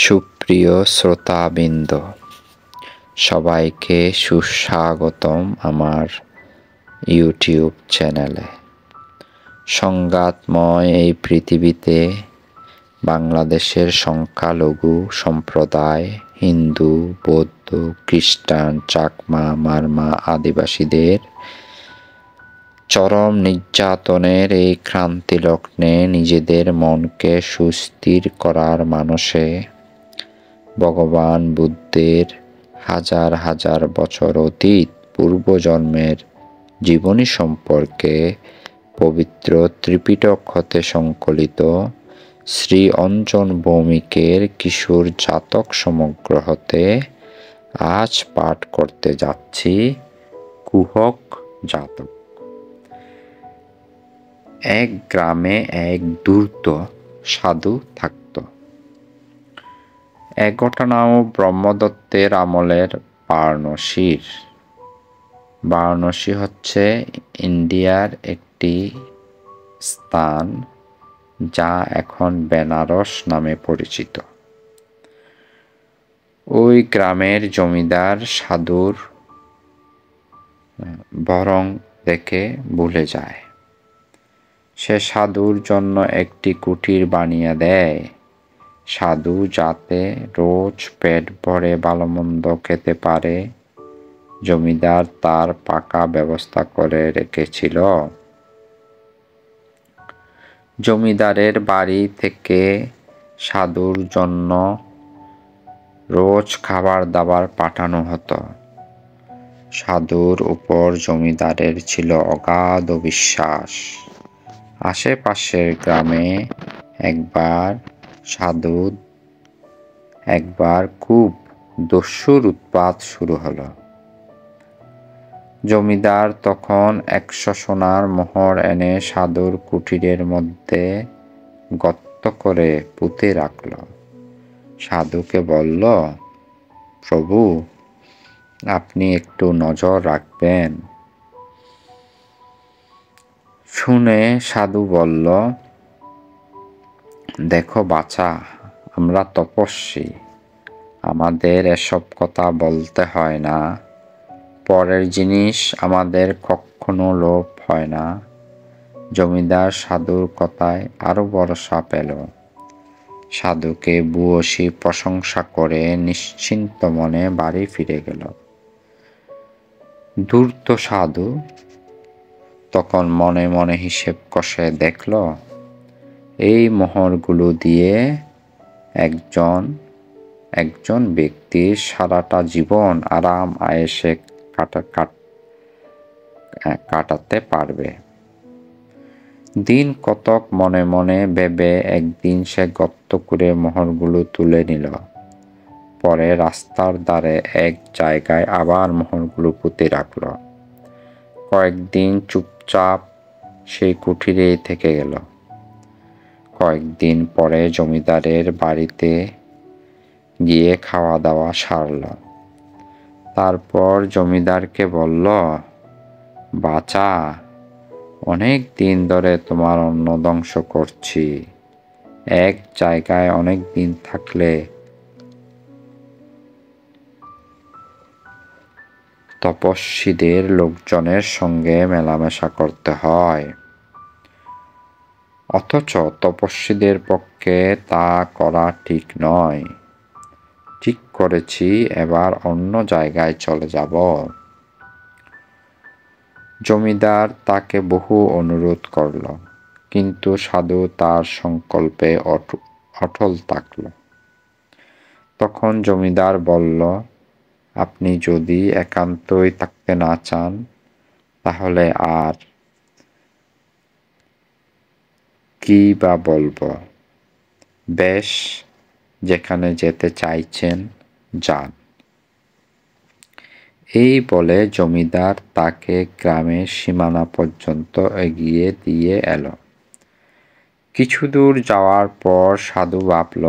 সুপ্রিয় শ্রোতাবৃন্দ, সবাইকে সুস্বাগতম আমার ইউটিউব চ্যানেলে। সংঘাতময় এই পৃথিবীতে বাংলাদেশের সংখ্যালঘু সম্প্রদায় হিন্দু, বৌদ্ধ, খ্রিস্টান, চাকমা, মারমা আদিবাসীদের চরম নির্যাতনের এই ক্রান্তিলগ্নে নিজেদের মনকে সুস্থির করার মানসে ভগবান বুদ্ধের হাজার হাজার বছর অতীত পূর্বজন্মের জীবনী সম্পর্কে পবিত্র ত্রিপিটক হতে সংকলিত শ্রী অঞ্জন ভৌমিকের কিশোর জাতক সমগ্র হতে আজ পাঠ করতে যাচ্ছি কুহক জাতক। এক গ্রামে এক ধূর্ত সাধু থাকত। এ ঘটনাও ব্রহ্মদত্তের আমলের বারাণসীর। বারাণসী হচ্ছে ইন্ডিয়ার একটি স্থান যা এখন বেনারস নামে পরিচিত। ওই গ্রামের জমিদার সাধুর বরং দেখে ভুলে যায়। সে সাধুর জন্য একটি কুটির বানিয়ে দেয়, সাধু যাতে রোজ পেট ভরে ভালোমন্দ খেতে পারে। জমিদার তার পাকা ব্যবস্থা করে রেখেছিল। জমিদারের বাড়ি থেকে সাধুর জন্য রোজ খাবার দাবার পাঠানো হতো। সাধুর উপর জমিদারের ছিল অগাধ বিশ্বাস। আশেপাশের গ্রামে একবার খুব দস্যুর উৎপাত শুরু হলো। জমিদার তখন 100 সোনার মোহর এনে সাধুর কুটিরের মধ্যে গর্ত করে পুঁতে রাখল। সাধুকে বলল, প্রভু, আপনি একটু নজর রাখবেন। শুনে সাধু বলল, দেখো বাছা, আমরা তপস্বী, আমাদের এসব কথা বলতে হয় না। পরের জিনিস আমাদের কখনো লোভ হয় না। জমিদার সাধুর কথায় আরো ভরসা পেল। সাধুকে ভূয়সী প্রশংসা করে নিশ্চিন্ত মনে বাড়ি ফিরে গেল। ধূর্ত সাধু তখন মনে মনে হিসেব কষে দেখল, এই মোহরগুলো দিয়ে একজন ব্যক্তির সারাটা জীবন আরাম আয়েশে কাটাতে পারবে। দিন কতক মনে মনে ভেবে একদিন সে গর্ত করে মোহরগুলো তুলে নিল। পরে রাস্তার ধারে এক জায়গায় আবার মোহরগুলো পুঁতে রাখল। কয়েকদিন চুপচাপ সেই কুঠিরেই থেকে গেল। কয়েকদিন পরে জমিদারের বাড়িতে গিয়ে খাওয়া দাওয়া সারল। তারপর জমিদারকে বলল, বাছা, অনেক দিন ধরে তোমার অন্ন ধ্বংস করছি। এক জায়গায় অনেক দিন থাকলে তপস্বীদের লোকজনের সঙ্গে মেলামেশা করতে হয়, অথচ তপস্বীদের পক্ষে তা করা ঠিক নয়। ঠিক করেছি এবার অন্য জায়গায় চলে যাব। জমিদার তাকে বহু অনুরোধ করল, কিন্তু সাধু তার সংকল্পে অটল থাকল। তখন জমিদার বলল, আপনি যদি একান্তই থাকতে না চান, তাহলে আর কি বা বলবো। বেশ, যেখানে যেতে চাইছেন যান। এই বলে জমিদার তাকে গ্রামের সীমানা পর্যন্ত এগিয়ে দিয়ে এলো। কিছু দূর যাওয়ার পর সাধু ভাবল,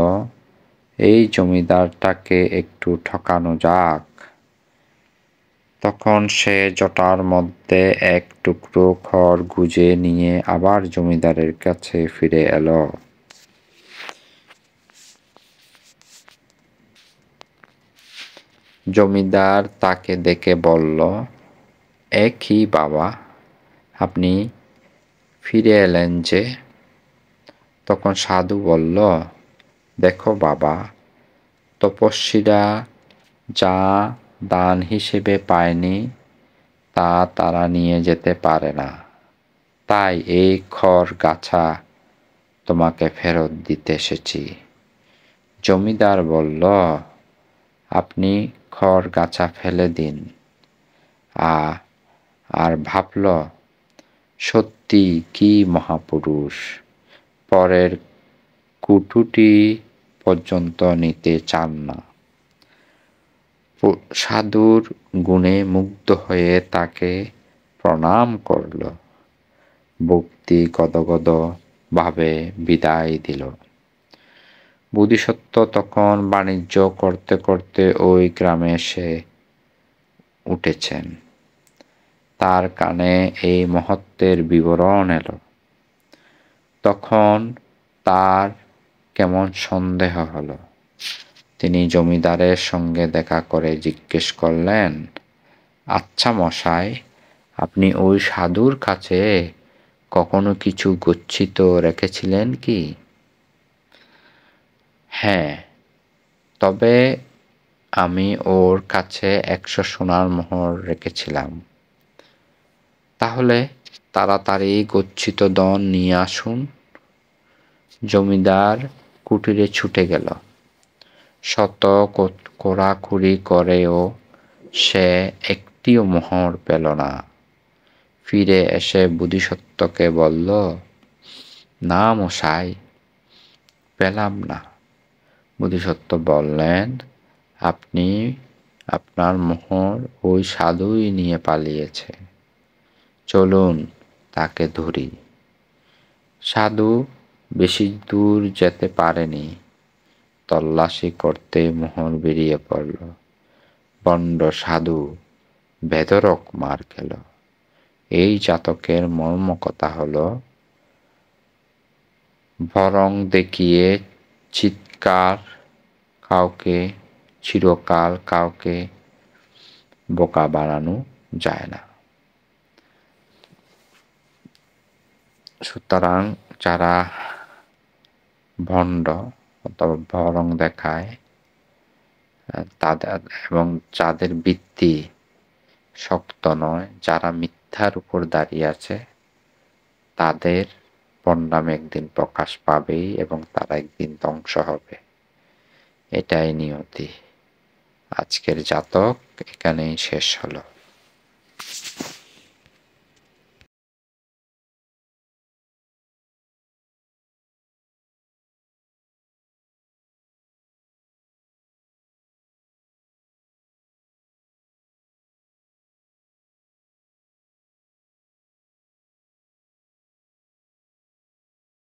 এই জমিদারটাকে একটু ঠকানো যাক। তখন সে জটার মধ্যে এক টুকরো খড় গুজে নিয়ে আবার জমিদারের কাছে ফিরে এলো। জমিদার তাকে দেখে বলল, এ কি বাবা, আপনি ফিরে এলেন যে? তখন সাধু বলল, দেখো বাবা, তপস্বীরা যা দান হিসেবে পায়নি তা তারা নিয়ে যেতে পারে না, তাই এই খড় গাছা তোমাকে ফেরত দিতে এসেছি। জমিদার বলল, আপনি খড় গাছা ফেলে দিন। আর ভাবল, সত্যি কি মহাপুরুষ, পরের কুটুটি পর্যন্ত নিতে চান না। সাধুর গুণে মুগ্ধ হয়ে তাকে প্রণাম করল, ভক্তি গদগদ ভাবে বিদায় দিল। বোধিসত্ত্ব তখন বাণিজ্য করতে করতে ওই গ্রামে এসে উঠেছেন। তার কানে এই মহত্বের বিবরণ এলো। তখন তার কেমন সন্দেহ হলো। তিনি জমিদারের সঙ্গে দেখা করে জিজ্ঞেস করলেন, আচ্ছা মশাই, আপনি ওই সাধুর কাছে কখনো কিছু গচ্ছিত রেখেছিলেন কি? হ্যাঁ, তবে আমি ওর কাছে 100 সোনার মোহর রেখেছিলাম। তাহলে তাড়াতাড়ি গচ্ছিত ধন নিয়ে আসুন। জমিদার কুটিরে ছুটে গেল। শত খোঁড়াখুড়ি করেও সে একটিও মোহর পেল না। ফিরে এসে বোধিসত্ত্বকে বলল, না মশাই, পেলাম না। বোধিসত্ত্ব বললেন, আপনার মোহর ওই সাধুই নিয়ে পালিয়েছে। চলুন তাকে ধরি। সাধু বেশি দূর যেতে পারেনি। তল্লাশি করতে মোহর বেরিয়ে পড়ল। বন্ড সাধু বেধড়ক মার খেল। এই জাতকের মর্মকথা হল, বরং দেখিয়ে চিরকাল কাউকে বোকা বানানো যায় না। সুতরাং যারা ভণ্ড অথবা বরং দেখায় তাদের এবং যাদের বৃত্তি শক্ত নয়, যারা মিথ্যার উপর দাঁড়িয়ে আছে, তাদের ভণ্ডামি একদিন প্রকাশ পাবেই এবং তারা একদিন ধ্বংস হবে। এটাই নিয়তি। আজকের জাতক এখানেই শেষ হলো।